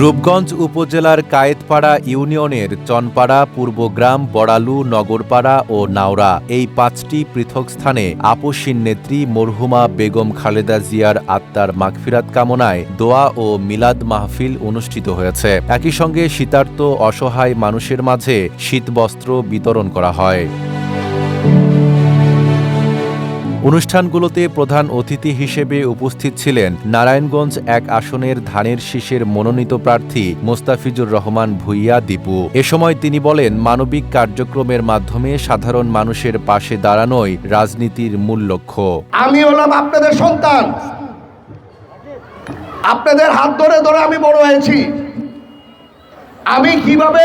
রূপগঞ্জ উপজেলার কায়েতপাড়া ইউনিয়নের চনপাড়া, পূর্বগ্রাম, বড়ালু, নগরপাড়া ও নাওরা এই ৫টি পৃথক স্থানে আপসীন নেত্রী মরহুমা বেগম খালেদা জিয়ার আত্মার মাগফিরাত কামনায় দোয়া ও মিলাদ মাহফিল অনুষ্ঠিত হয়েছে। একই সঙ্গে শীতার্ত অসহায় মানুষের মাঝে শীতবস্ত্র বিতরণ করা হয়। অনুষ্ঠানগুলোতে প্রধান অতিথি হিসেবে উপস্থিত ছিলেন নারায়ণগঞ্জ ১ আসনের ধানের শীষের মনোনীত প্রার্থী মোস্তাফিজুর রহমান ভূঁইয়া দীপু। এ সময় তিনি বলেন, মানবিক কার্যক্রমের মাধ্যমে সাধারণ মানুষের পাশে দাঁড়ানোই রাজনীতির মূল লক্ষ্য। আমি হলাম আপনাদের সন্তান, আপনাদের হাত ধরে ধরে আমি বড় হয়েছি। আমি কিভাবে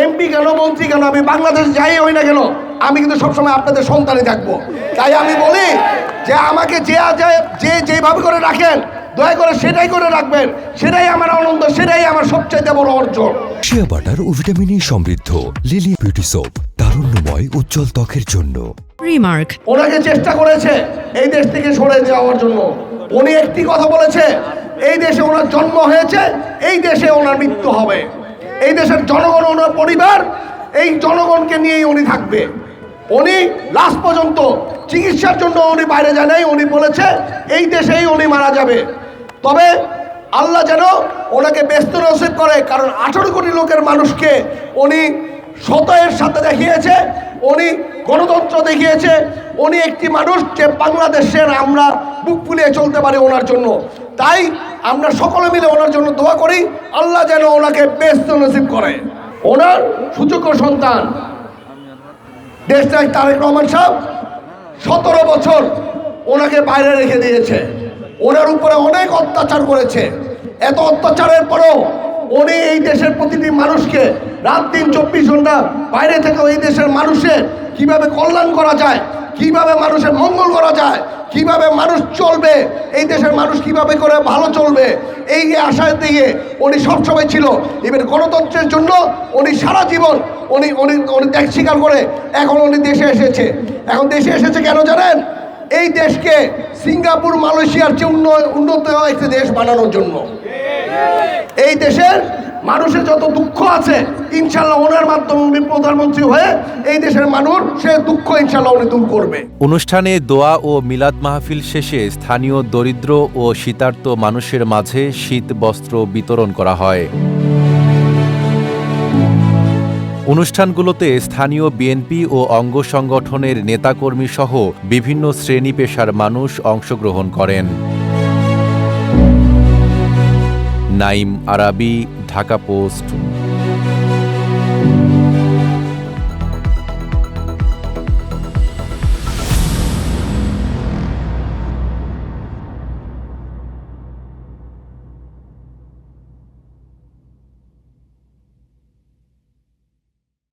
এমপি কেন, মন্ত্রী কেন, আমি বাংলাদেশ যাই হই না কেন, আমি কিন্তু সবসময় আপনাদের সন্তানই থাকবো। তাই আমি বলি যে আমাকে যেভাবে করে রাখেন, দয়া করে সেটাই করে রাখবেন। সেটাই আমার আনন্দ, সেটাই আমার সবচাইতে বড় অর্জন। শিয়া বাটার ও ভিটামিন ই সমৃদ্ধ লিলি বিউটি সোপ, তারুণ্যময় উজ্জ্বল ত্বকের জন্য। রিমার্ক ওনাকে চেষ্টা করেছে এই দেশ থেকে সরে যাওয়ার জন্য। উনি একটি কথা বলেছে, এই দেশে ওনার জন্ম হয়েছে, এই দেশে ওনার মৃত্যু হবে। এই দেশের জনগণ ওনার পরিবার, এই জনগণকে নিয়েই উনি থাকবে। উনি লাস্ট পর্যন্ত চিকিৎসার জন্য উনি বাইরে যায় নাই। উনি বলেছে এই দেশেই উনি মারা যাবে। তবে আল্লাহ যেন ওনাকে ব্যস্ত নসিব করে, কারণ 18 কোটি লোকের মানুষকে উনি সতয়ের সাথে দেখিয়েছে, উনি গণতন্ত্র দেখিয়েছে। উনি একটি মানুষ যে বাংলাদেশের আমরা বুক ফুলিয়ে চলতে পারি ওনার জন্য। তাই আমরা সকলে মিলে ওনার জন্য দোয়া করি, আল্লাহ যেন ওনাকে ব্যস্ত নসিব করে। ওনার সুযোগ্য সন্তান দেশনায়ক তারেক রহমান সাহেব 17 বছর ওনাকে বাইরে রেখে দিয়েছে। ওনার উপরে অনেক অত্যাচার করেছে। এত অত্যাচারের পরেও উনি এই দেশের প্রতিটি মানুষকে রাত দিন 24 ঘন্টা বাইরে থেকে এই দেশের মানুষের কিভাবে কল্যাণ করা যায়, কিভাবে মানুষের মঙ্গল করা যায়, কিভাবে মানুষ চলবে, এই দেশের মানুষ কিভাবে করে ভালো চলবে, এই আশায় দিয়ে উনি সবসময় ছিল। এবার গণতন্ত্রের জন্য উনি সারা জীবন উনি উনি উনি ত্যাগ স্বীকার করে এখন উনি দেশে এসেছে। এখন দেশে এসেছে কেন জানেন? এই দেশকে সিঙ্গাপুর, মালয়েশিয়ার চেয়ে উন্নত একটি দেশ বানানোর জন্য। এই দেশের মানুষের যত দুঃখ আছে, ইনশাল্লাহ ওনার মাধ্যমে উনি প্রধানমন্ত্রী হয়ে এই দেশের মানুষ সে দুঃখ ইনশাল্লাহ উনি দূর করবে। অনুষ্ঠানে দোয়া ও মিলাদ মাহফিল শেষে স্থানীয় দরিদ্র ও শীতার্ত মানুষের মাঝে শীত বস্ত্র বিতরণ করা হয়। অনুষ্ঠানগুলোতে স্থানীয় বিএনপি ও অঙ্গ সংগঠনের নেতাকর্মী সহ বিভিন্ন শ্রেণী পেশার মানুষ অংশগ্রহণ করেন। নাইম আরাবী, ঢাকা পোস্ট।